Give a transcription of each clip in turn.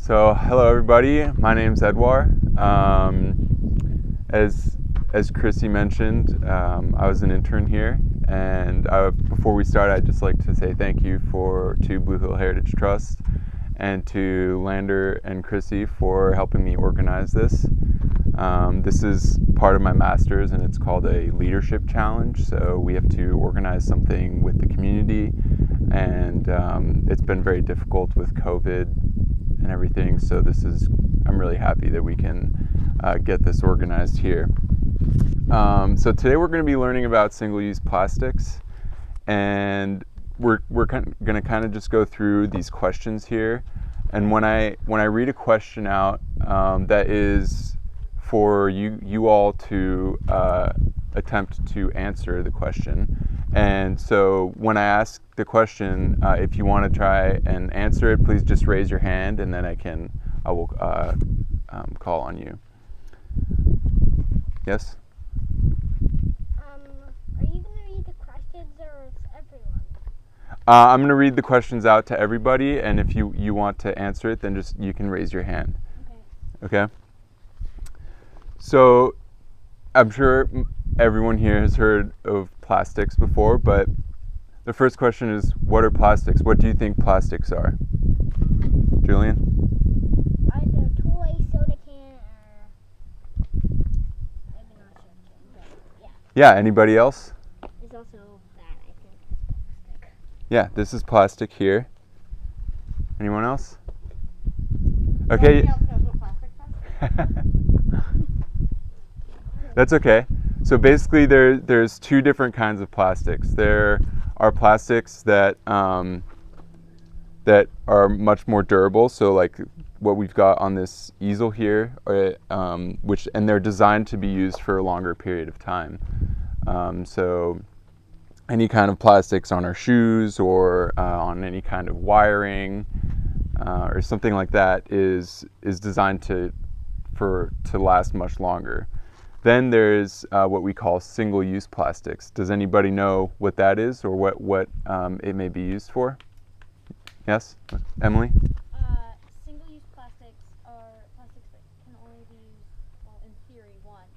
So hello everybody, my name's Edouard. As Chrissy mentioned, I was an intern here, and before we start, I'd just like to say thank you to Blue Hill Heritage Trust and to Lander and Chrissy for helping me organize this. This is part of my master's, and it's called a leadership challenge. So we have to organize something with the community, and it's been very difficult with COVID and everything. So I'm really happy that we can get this organized here. So today we're going to be learning about single-use plastics, and we're going to kind of just go through these questions here. And when I read a question out, that is for you all to attempt to answer the question. And so when I ask the question, if you want to try and answer it, please just raise your hand, and then I will call on you. Yes? Are you going to read the questions, or is everyone? I'm going to read the questions out to everybody, and if you want to answer it, then you can raise your hand. Okay? So I'm sure everyone here has heard of plastics before, but the first question is, what are plastics? What do you think plastics are? Julian? Either toy, soda can, or maybe not soda can, but yeah. Yeah, anybody else? There's also that, I think, plastic. Yeah, this is plastic here. Anyone else? Okay. Nobody else knows what plastic is? That's okay. So basically there's two different kinds of plastics. There are plastics that are much more durable, so like what we've got on this easel here, and they're designed to be used for a longer period of time. So any kind of plastics on our shoes or on any kind of wiring or something like that is designed to last much longer. Then there's what we call single-use plastics. Does anybody know what that is, or what it may be used for? Yes, Emily? Single-use plastics are plastics that can only be used, well, in theory, once.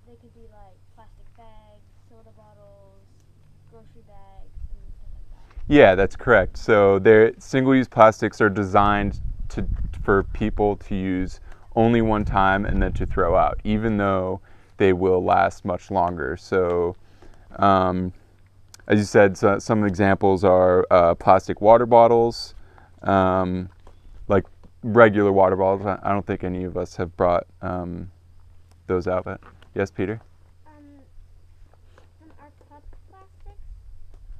They could be like plastic bags, soda bottles, grocery bags, and stuff like that. Yeah, that's correct. So single-use plastics are designed for people to use only one time and then to throw out, even though they will last much longer. So as you said, some examples are plastic water bottles, like regular water bottles. I don't think any of us have brought those out, but yes, Peter? Are cups plastic?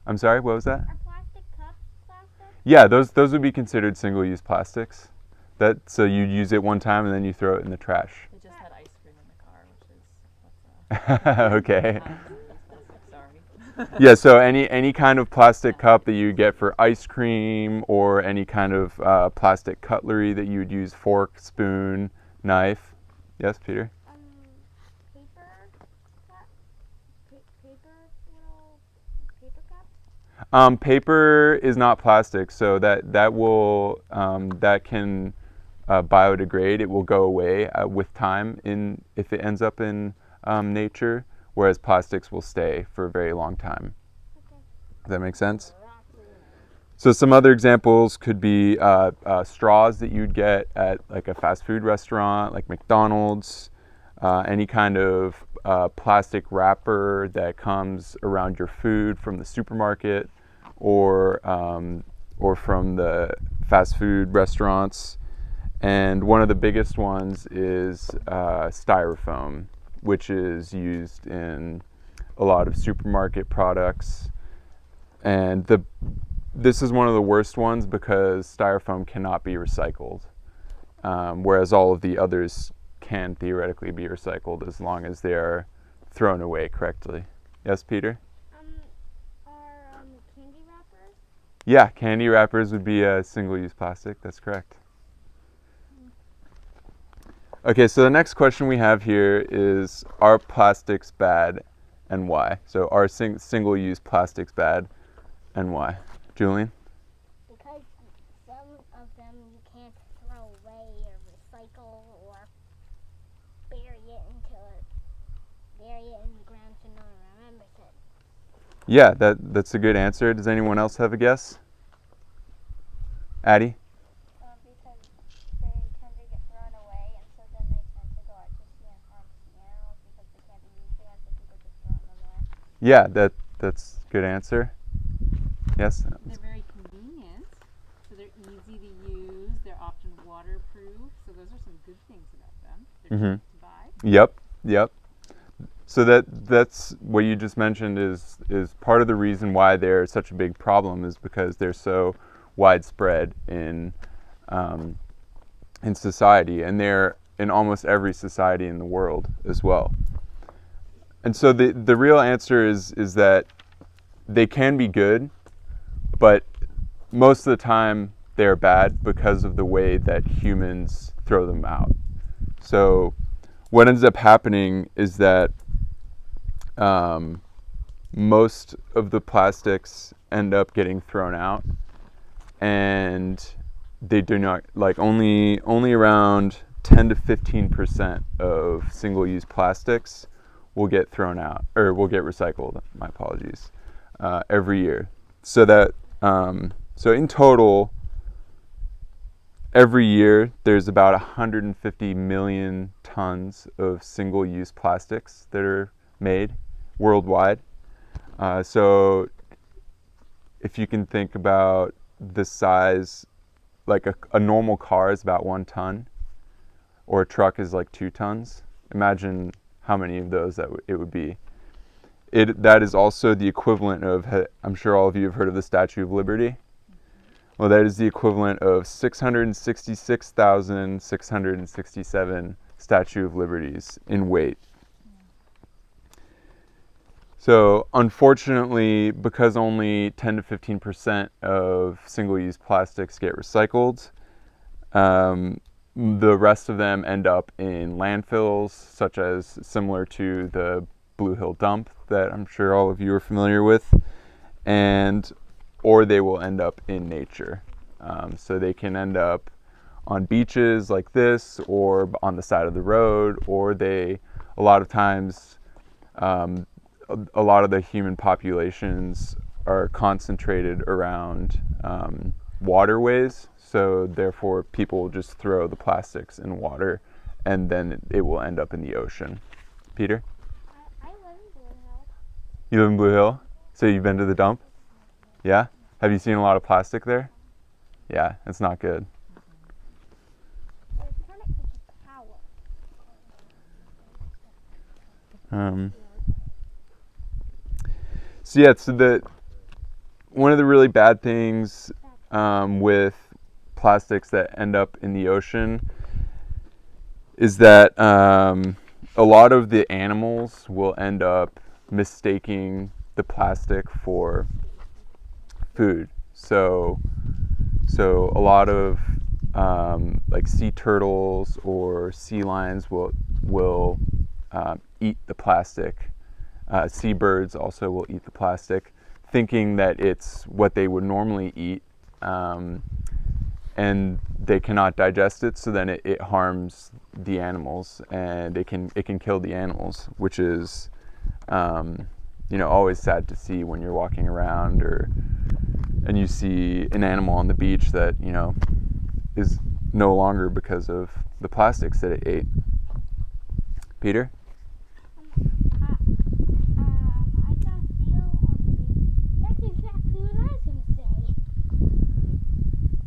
I'm sorry, what was that? Are plastic cups plastic? Yeah, those would be considered single-use plastics. So you use it one time and then you throw it in the trash. We just had ice cream in the car, which is Okay. Sorry. Yeah, so any kind of plastic cup that you get for ice cream, or any kind of plastic cutlery that you would use, fork, spoon, knife. Yes, Peter? Paper is not plastic, so that can biodegrade. It will go away with time if it ends up in nature, whereas plastics will stay for a very long time. Okay. Does that make sense? So some other examples could be straws that you'd get at like a fast food restaurant, like McDonald's, any kind of plastic wrapper that comes around your food from the supermarket or from the fast food restaurants. And one of the biggest ones is Styrofoam, which is used in a lot of supermarket products. And this is one of the worst ones because Styrofoam cannot be recycled, whereas all of the others can theoretically be recycled as long as they are thrown away correctly. Yes, Peter? Are candy wrappers? Yeah, candy wrappers would be a single-use plastic. That's correct. Okay, so the next question we have here is, are plastics bad and why? So are single-use plastics bad and why? Julian? Because some of them you can't throw away or recycle or bury it in the ground so no one remembers it. Yeah, that's a good answer. Does anyone else have a guess? Addie? Because they tend to get thrown away, and so then they tend to go out to sea and harm the animals because they can't be used again, so people just throw them away. Yeah, that's a good answer. Yes? They're very convenient, so they're easy to use. They're often waterproof, so those are some good things about them. They're cheap to buy. Yep. So that's what you just mentioned is part of the reason why they're such a big problem is because they're so widespread in society, and they're in almost every society in the world as well. And so the real answer is that they can be good, but most of the time they're bad because of the way that humans throw them out. So what ends up happening is that most of the plastics end up getting thrown out, and they do not, like, only around 10 to 15% of single-use plastics will get thrown out, or will get recycled, my apologies, every year. So that so in total, every year there's about 150 million tons of single-use plastics that are made worldwide. So if you can think about the size, like a normal car is about 1 ton, or a truck is like 2 tons. Imagine how many of those it would be. That is also the equivalent of, I'm sure all of you have heard of the Statue of Liberty. Well, that is the equivalent of 666,667 Statue of Liberties in weight. So unfortunately, because only 10 to 15% of single-use plastics get recycled, the rest of them end up in landfills, such as similar to the Blue Hill dump that I'm sure all of you are familiar with, or they will end up in nature. So they can end up on beaches like this, or on the side of the road, or a lot of times, a lot of the human populations are concentrated around waterways, so therefore people will just throw the plastics in water, and then it will end up in the ocean. Peter? I live in Blue Hill. You live in Blue Hill? So you've been to the dump? Yeah? Have you seen a lot of plastic there? Yeah, it's not good. It's kind of a power. So yeah, so one of the really bad things with plastics that end up in the ocean is that a lot of the animals will end up mistaking the plastic for food. So a lot of like sea turtles or sea lions will eat the plastic. Seabirds also will eat the plastic, thinking that it's what they would normally eat, and they cannot digest it, so then it harms the animals, and it can kill the animals, which is always sad to see when you're walking around and you see an animal on the beach that is no longer because of the plastics that it ate. Peter? I saw a seal on the beach. That's exactly what I was going to say.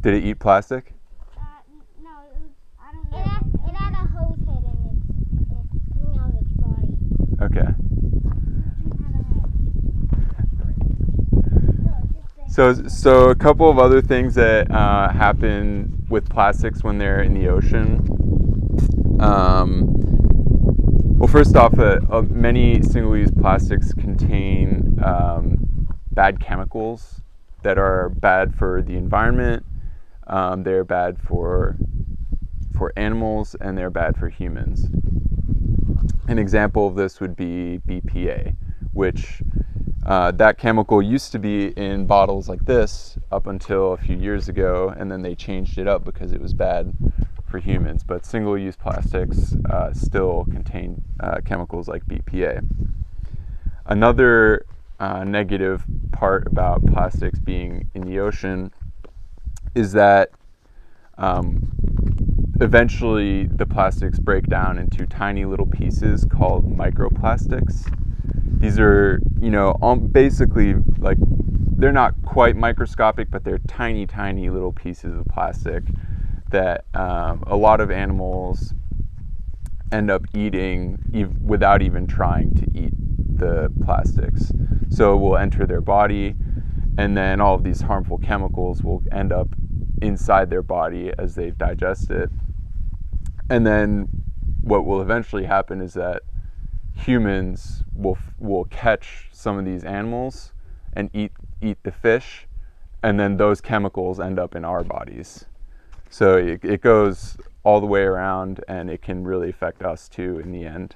Did it eat plastic? No, I don't know. It had a hose head and it's coming out of its body. Okay. So a couple of other things that happen with plastics when they're in the ocean. Well, first off, many single-use plastics contain bad chemicals that are bad for the environment. They're bad for animals, and they're bad for humans. An example of this would be BPA, which That chemical used to be in bottles like this up until a few years ago, and then they changed it up because it was bad for humans. But single-use plastics still contain chemicals like BPA. Another negative part about plastics being in the ocean is that eventually the plastics break down into tiny little pieces called microplastics. These are, basically, like, they're not quite microscopic, but they're tiny, tiny little pieces of plastic that a lot of animals end up eating without even trying to eat the plastics. So it will enter their body, and then all of these harmful chemicals will end up inside their body as they digest it. And then what will eventually happen is that humans will catch some of these animals and eat the fish, and then those chemicals end up in our bodies. So it goes all the way around, and it can really affect us too in the end,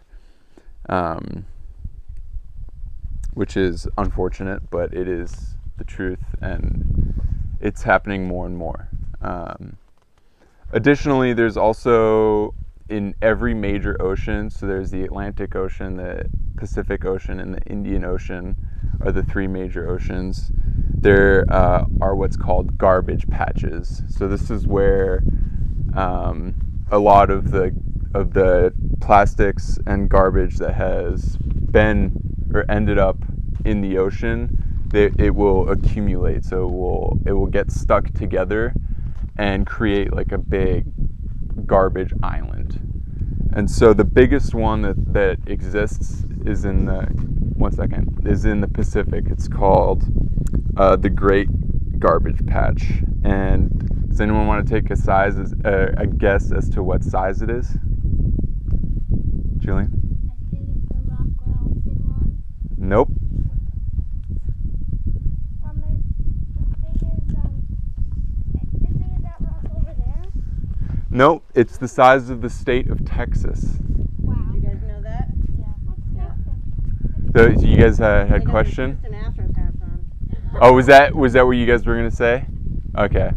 which is unfortunate, but it is the truth, and it's happening more and more. Additionally, there's also in every major ocean, so there's the Atlantic Ocean, the Pacific Ocean, and the Indian Ocean are the three major oceans. There are what's called garbage patches. So this is where a lot of the plastics and garbage that has been or ended up in the ocean, it will accumulate. So it will get stuck together and create like a big garbage island. And so the biggest one that exists is in the Pacific. It's called the Great Garbage Patch. And does anyone want to take a guess as to what size it is? Julian? As big as the rock we're all sitting on. Nope. As big as that rock over there. Nope. It's the size of the state of Texas. Wow. You guys know that? What's Texas? So you guys had a question? Houston Astros hats on. Oh, was that what you guys were gonna say? Okay.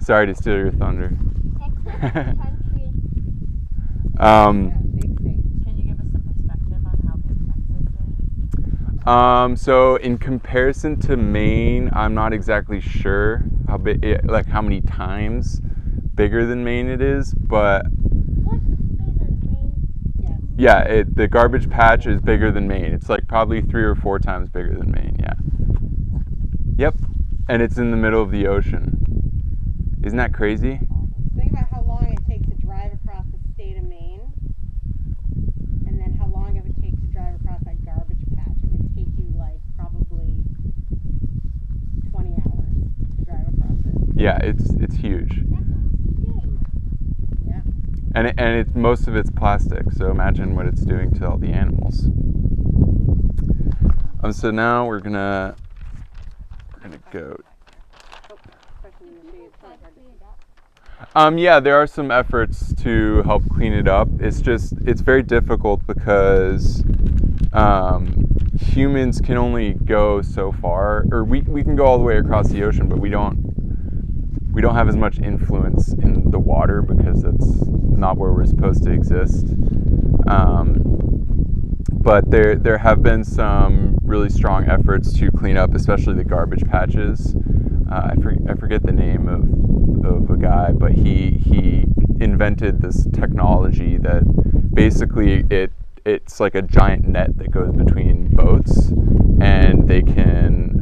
Sorry to steal your thunder. Texas country. Big state. Can you give us some perspective on how big Texas is? So in comparison to Maine, I'm not exactly sure how many times bigger than Maine it is, but What's bigger than Maine? Yes. yeah, the garbage patch is bigger than Maine. It's like probably 3 or 4 times bigger than Maine. Yeah. Yep. And it's in the middle of the ocean. Isn't that crazy? Think about how long it takes to drive across the state of Maine, and then how long it would take to drive across that garbage patch. It would take you like probably 20 hours to drive across it. Yeah, it's huge. That's almost a day. Yeah. And most of it's plastic. So imagine what it's doing to all the animals. So now we're gonna go. Especially in the shade, it's probably hard to see. Yeah, there are some efforts to help clean it up. It's very difficult because humans can only go so far, or we can go all the way across the ocean, but we don't have as much influence in the water because that's not where we're supposed to exist. But there have been some really strong efforts to clean up, especially the garbage patches. I forget the name of a guy, but he invented this technology that basically it's like a giant net that goes between boats, and they can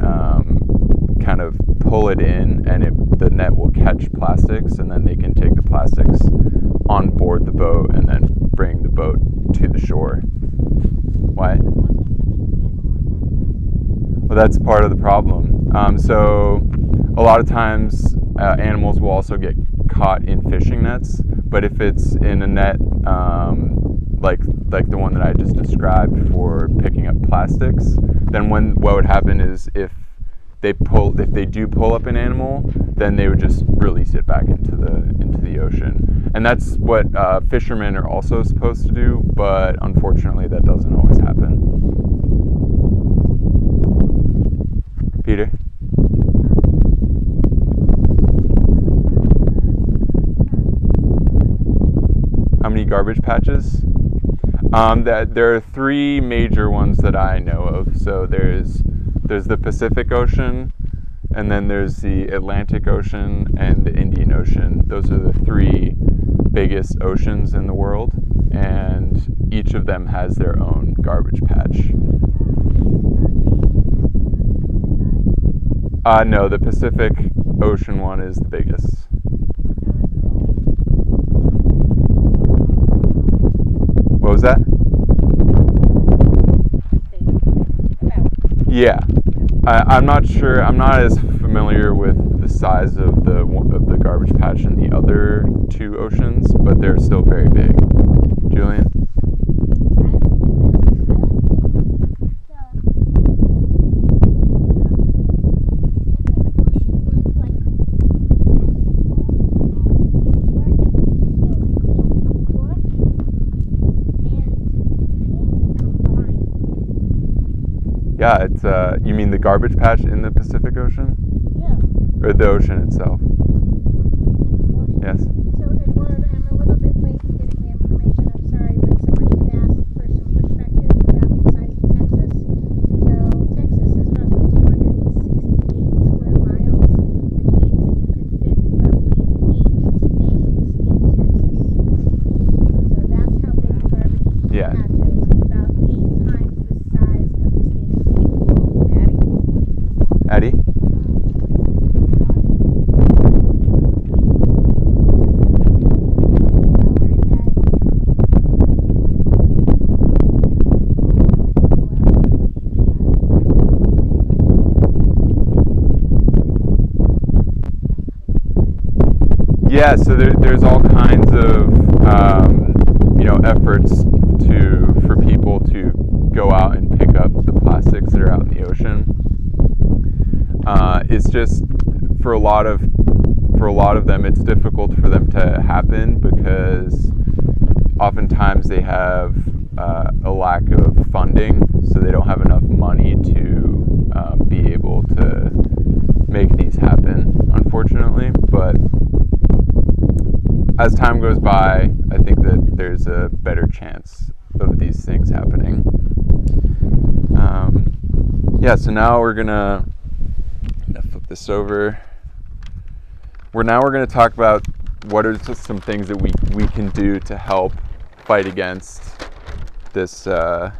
kind of pull it in, and the net will catch plastics, and then they can take the plastics on board the boat and then bring the boat to the shore. Why? Well, that's part of the problem. So a lot of times animals will also get caught in fishing nets, but if it's in a net like the one that I just described for picking up plastics, then what would happen is if they do pull up an animal, then they would just release it back into the ocean. And that's what fishermen are also supposed to do, but unfortunately that doesn't always happen. Peter? How many garbage patches? There are three major ones that I know of. So there's the Pacific Ocean, and then there's the Atlantic Ocean and the Indian Ocean. Those are the three biggest oceans in the world, and each of them has their own garbage patch. No, the Pacific Ocean one is the biggest. What was that? Yeah. I'm not sure. I'm not as familiar with the size of the garbage patch in the other two oceans, but they're still very big. Julian? Yeah, it's you mean the garbage patch in the Pacific Ocean? Yeah. Or the ocean itself? Yes. So Edouard, I'm a little bit late in getting the information. I'm sorry, but somebody had asked for some perspective about the size of Texas. So Texas is roughly 268 square miles, which means that you could fit roughly 8 bays in Texas. So that's how big the garbage Yeah. patch is. It's about 8 times the size of the state of Maine. Addie? Yeah, so there's all kinds of efforts for people to go out and pick up the plastics that are out in the ocean. It's just for a lot of them, it's difficult for them to happen because oftentimes they have a lack of funding, so they don't have enough money to be able to make these happen, unfortunately. But as time goes by, I think that there's a better chance of these things happening. So now we're gonna flip this over. We're gonna talk about what are just some things that we can do to help fight against this the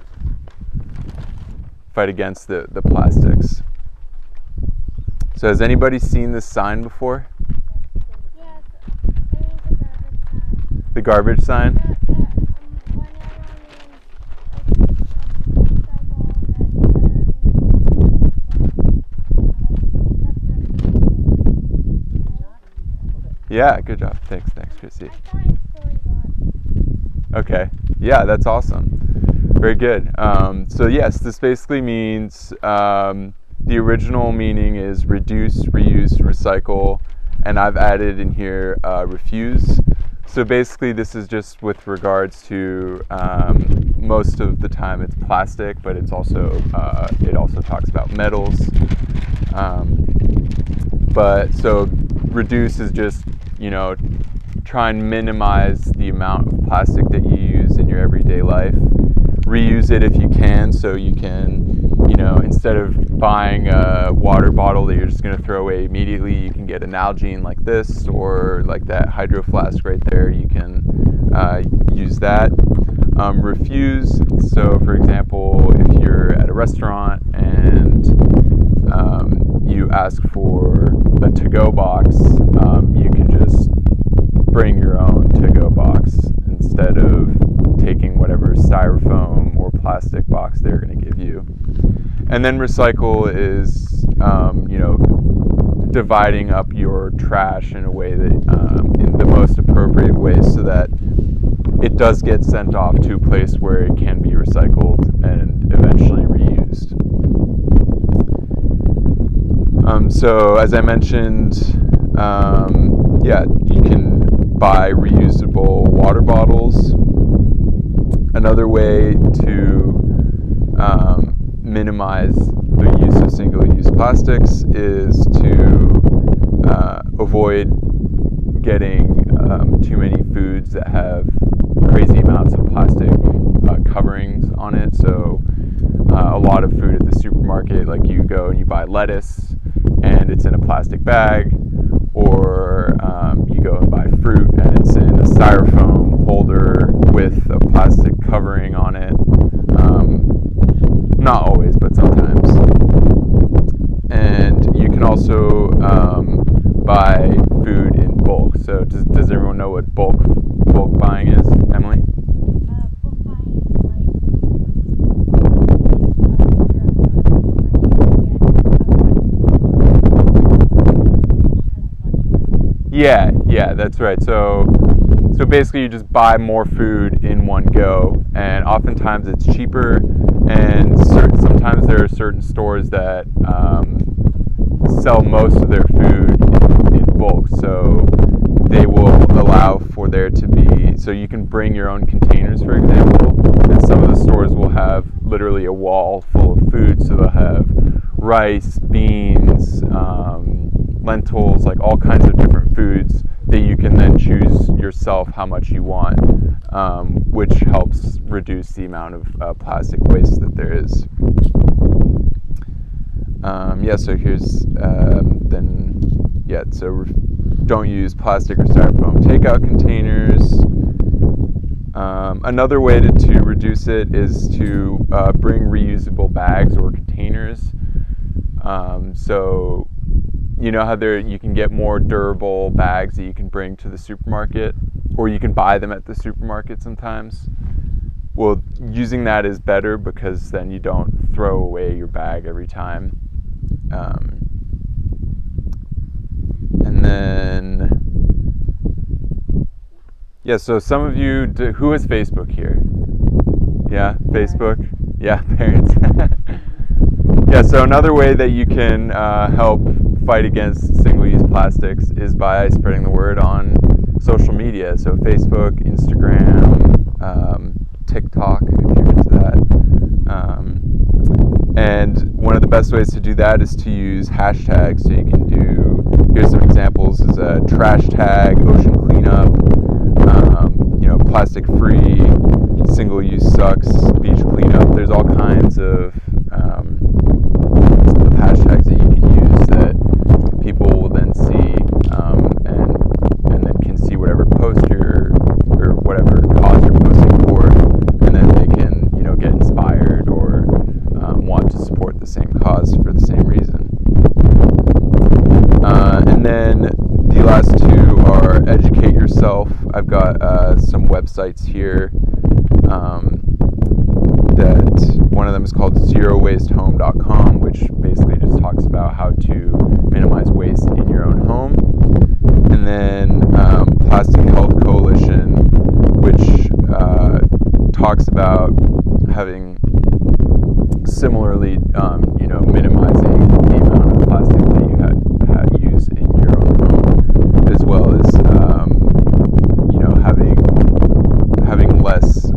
plastics. So has anybody seen this sign before? Yes, there is The garbage sign? Yeah, good job. Thanks, Chrissy. Okay, yeah, that's awesome. Very good. So yes, this basically means the original meaning is reduce, reuse, recycle, and I've added in here refuse. So basically this is just with regards to most of the time it's plastic, but it also talks about metals. But so reduce is just, try and minimize the amount of plastic that you use in your everyday life. Reuse it if you can, so you can, instead of buying a water bottle that you're just going to throw away immediately, you can get an Nalgene like this, or like that Hydro Flask right there. You can use that. Refuse, so for example, if you're at a restaurant and you ask for a to-go box, you can just bring your own to-go box instead of taking whatever styrofoam or plastic box they're going to give you. And then recycle is, dividing up your trash in a way that, in the most appropriate way, so that it does get sent off to a place where it can be recycled and eventually reused. So as I mentioned, you can buy reusable water bottles. Another way to minimize the use of single-use plastics is to avoid getting too many foods that have crazy amounts of plastic coverings on it. So a lot of food at the supermarket, like you go and you buy lettuce and it's in a plastic bag, or you go and buy fruit and it's in a styrofoam holder with a plastic covering on it. Not always, but sometimes. And you can also buy food in bulk. So does everyone know what bulk buying is, Emily? Bulk buying is like Yeah, that's right. So basically you just buy more food in one go, and oftentimes it's cheaper, and sometimes there are certain stores that sell most of their food in bulk, so they will allow for there to be, so you can bring your own containers, for example, and some of the stores will have literally a wall full of food, so they'll have rice, beans, lentils, like all kinds of different foods that you can then choose yourself how much you want, which helps reduce the amount of plastic waste that there is. So here's so don't use plastic or styrofoam takeout containers. Another way to reduce it is to bring reusable bags or containers. So you know how you can get more durable bags that you can bring to the supermarket, or you can buy them at the supermarket sometimes. Well, using that is better because then you don't throw away your bag every time. And then, so some of you, who has Facebook here? Yeah, Facebook? Yeah, parents. So another way that you can help fight against single-use plastics is by spreading the word on social media. So Facebook, Instagram, TikTok, if you're into that. And one of the best ways to do that is to use hashtags. So you can here's some examples, is a trash tag, ocean cleanup, plastic free, single use sucks, beach cleanup. There's all kinds of hashtags that you can use that people will then see, and then can see whatever post or whatever cause you're posting for, and then they can get inspired or want to support the same cause for the same reason. And then the last two are educate yourself. I've got some websites here that one of them is called zerowastehome.com, which basically just talks about how to minimize waste in your own home. And then Plastic Health Coalition, which talks about having similarly, minimizing the amount of plastic that you use in your own home, as well as having less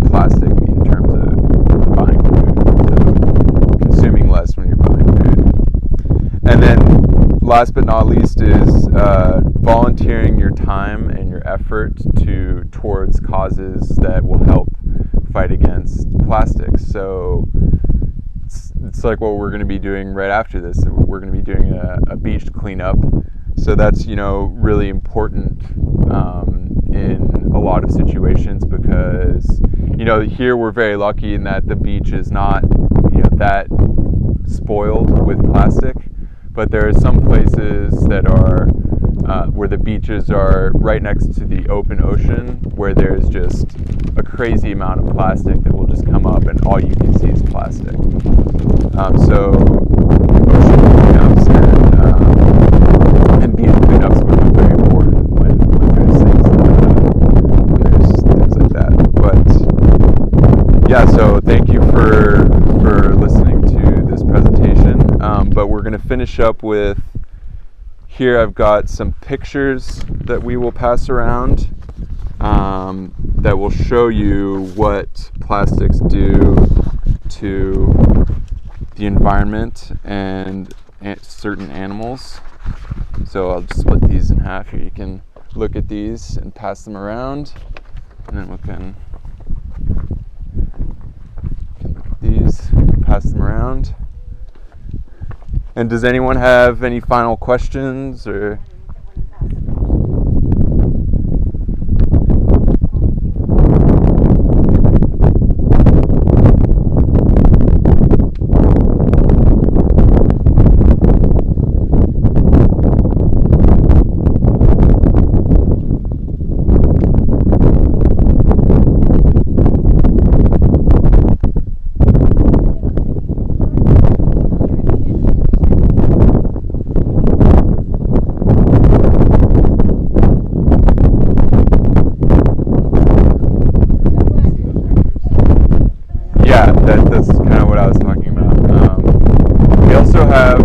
plastic in terms of buying food, so consuming less when you're buying food. And then last but not least is volunteering your time and your effort towards causes that will help fight against plastics. So it's like what we're going to be doing right after this. We're going to be doing a beach cleanup. So that's really important in a lot of situations, because here we're very lucky in that the beach is not that spoiled with plastic, but there are some places that are where the beaches are right next to the open ocean, where there's just a crazy amount of plastic that will just come up and all you can see is plastic. So ocean cleanups and beach cleanups become very important when there's things like that. But so thank you for listening to this presentation. But we're going to finish up with, here I've got some pictures that we will pass around that will show you what plastics do to the environment and certain animals. So I'll just split these in half here. You can look at these and pass them around, and then we can look at these, pass them around. And does anyone have any final questions or? Yeah, that's kind of what I was talking about. We also have,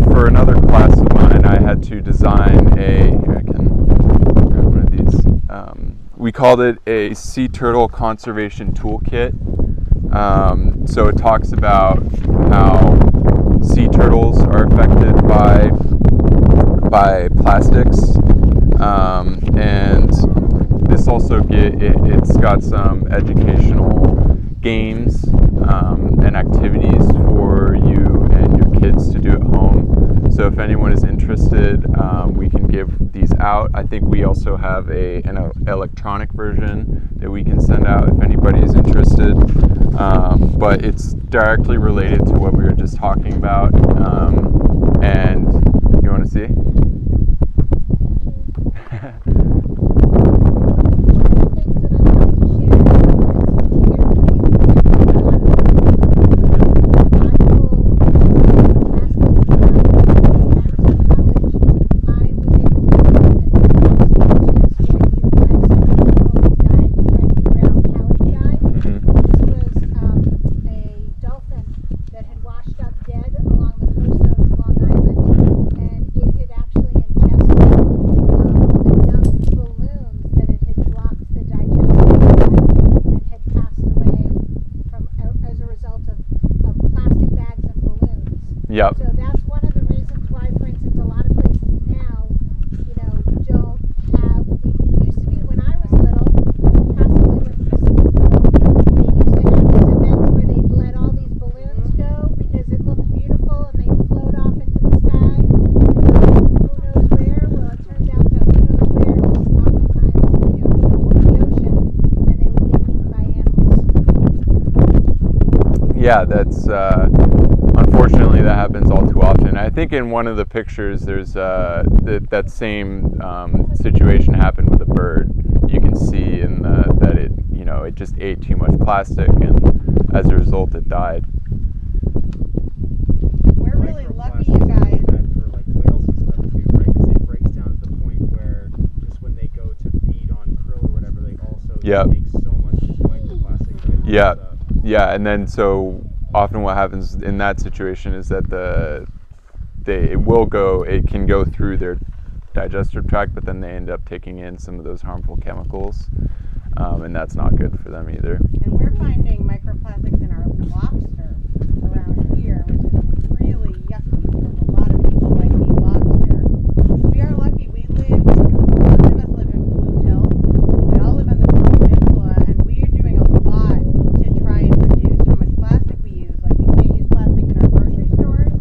for another class of mine, I had to design I can grab one of these. We called it a sea turtle conservation toolkit. So it talks about how sea turtles are affected by plastics, and this also it's got some educational games and activities for you and your kids to do at home. So if anyone is interested, we can give these out. I think we also have an electronic version that we can send out if anybody is interested. But it's directly related to what we were just talking about. And you want to see? Yep. So that's one of the reasons why, for instance, a lot of places now, don't have. It used to be when I was little, and possibly when Chrissy was little, they used to have these events where they'd let all these balloons go because it looked beautiful and they float off into the sky and go who knows where. Well, it turns out that who knows where was oftentimes the ocean, and they would get eaten by animals. Yeah, that's. Unfortunately, that happens all too often. I think in one of the pictures, there's that same situation happened with a bird. You can see that it just ate too much plastic, and as a result, it died. We're really lucky, you guys. For like whales and stuff too, right? Because it breaks down to the point where just when they go to feed on krill or whatever, they also take so much microplastic. Yeah, yeah, and then so. Often what happens in that situation is that it can go through their digestive tract, but then they end up taking in some of those harmful chemicals, and that's not good for them either. And we're finding microplastics in our lobster around here, which is really yucky because a lot of people like to eat lobster. We are lucky. Most of us live in Blue Hill. We all live on the Blue Peninsula, and we are doing a lot to try and reduce how much plastic we use. Like, we can't use plastic in our grocery stores.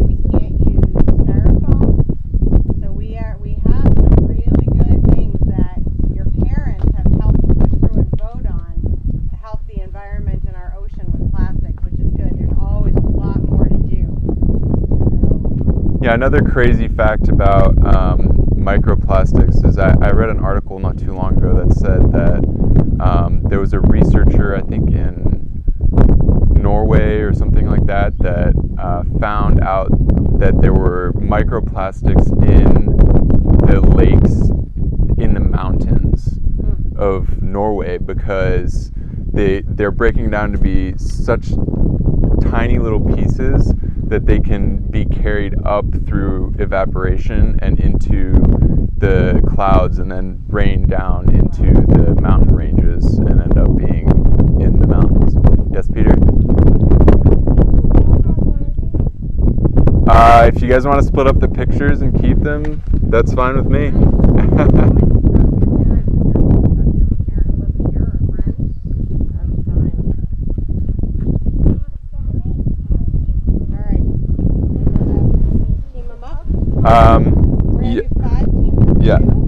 We can't use styrofoam. So we have some really good things that your parents have helped push through and vote on to help the environment and our ocean with plastics, which is good. There's always a lot more to do. Yeah, another crazy fact about microplastics is I read an article not too long ago that said that there was a researcher, I think in Norway or something like that, that found out that there were microplastics in the lakes in the mountains of Norway because they're breaking down to be such tiny little pieces that they can be carried up through evaporation and into the clouds and then rain down into the mountain ranges and end up being in the mountains. Yes, Peter? We have If you guys want to split up the pictures and keep them, that's fine with me. We're gonna Yeah. do 5 teams of Yeah. 2.